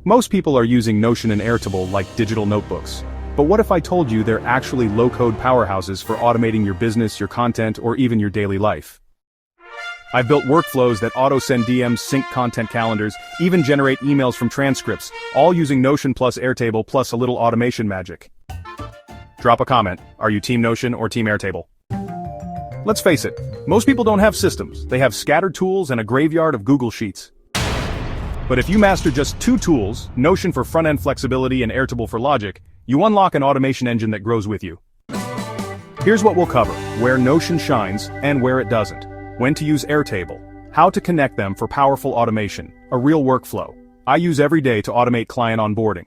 Most people are using Notion and Airtable like digital notebooks. But what if I told you they're actually low-code powerhouses for automating your business, your content, or even your daily life? I've built workflows that auto-send DMs, sync content calendars, even generate emails from transcripts, all using Notion plus Airtable plus a little automation magic. Drop a comment. Are you Team Notion or Team Airtable? Let's face it, most people don't have systems. They have scattered tools and a graveyard of Google Sheets. But if you master just two tools, Notion for front-end flexibility and Airtable for logic, you unlock an automation engine that grows with you. Here's what we'll cover: where Notion shines and where it doesn't, when to use Airtable, how to connect them for powerful automation, a real workflow I use every day to automate client onboarding.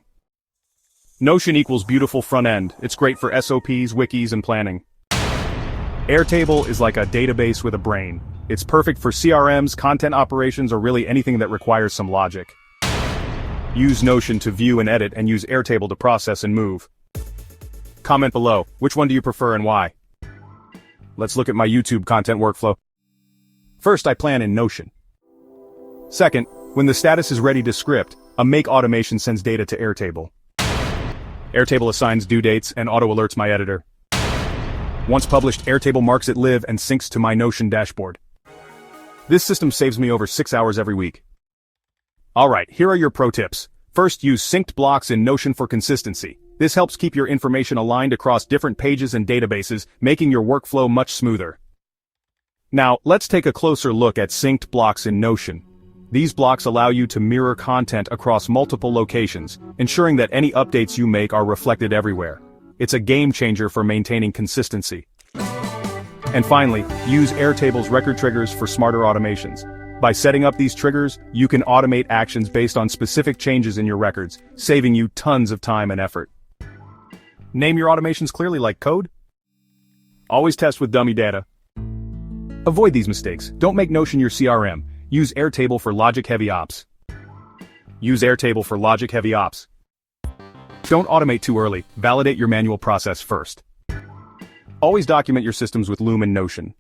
Notion equals beautiful front end. It's great for SOPs, wikis, and planning. Airtable is like a database with a brain. It's perfect for CRMs, content operations, or really anything that requires some logic. Use Notion to view and edit, and use Airtable to process and move. Comment below, which one do you prefer and why? Let's look at my YouTube content workflow. First, I plan in Notion. Second, when the status is ready to script, a make automation sends data to Airtable. Airtable assigns due dates and auto-alerts my editor. Once published, Airtable marks it live and syncs to my Notion dashboard. This system saves me over 6 hours every week. Alright, here are your pro tips. First, use synced blocks in Notion for consistency. This helps keep your information aligned across different pages and databases, making your workflow much smoother. Now, let's take a closer look at synced blocks in Notion. These blocks allow you to mirror content across multiple locations, ensuring that any updates you make are reflected everywhere. It's a game changer for maintaining consistency. And finally, use Airtable's record triggers for smarter automations. By setting up these triggers, you can automate actions based on specific changes in your records, saving you tons of time and effort. Name your automations clearly like code. Always test with dummy data. Avoid these mistakes. Don't make Notion your CRM. Use Airtable for logic-heavy ops. Use Airtable for logic-heavy ops. Don't automate too early. Validate your manual process first. Always document your systems with Loom and Notion.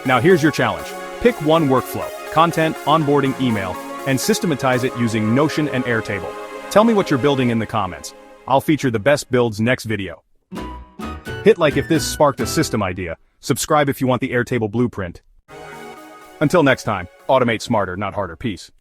Now here's your challenge. Pick one workflow, content, onboarding, email, and systematize it using Notion and Airtable. Tell me what you're building in the comments. I'll feature the best builds next video. Hit like if this sparked a system idea. Subscribe if you want the Airtable blueprint. Until next time, automate smarter, not harder. Peace.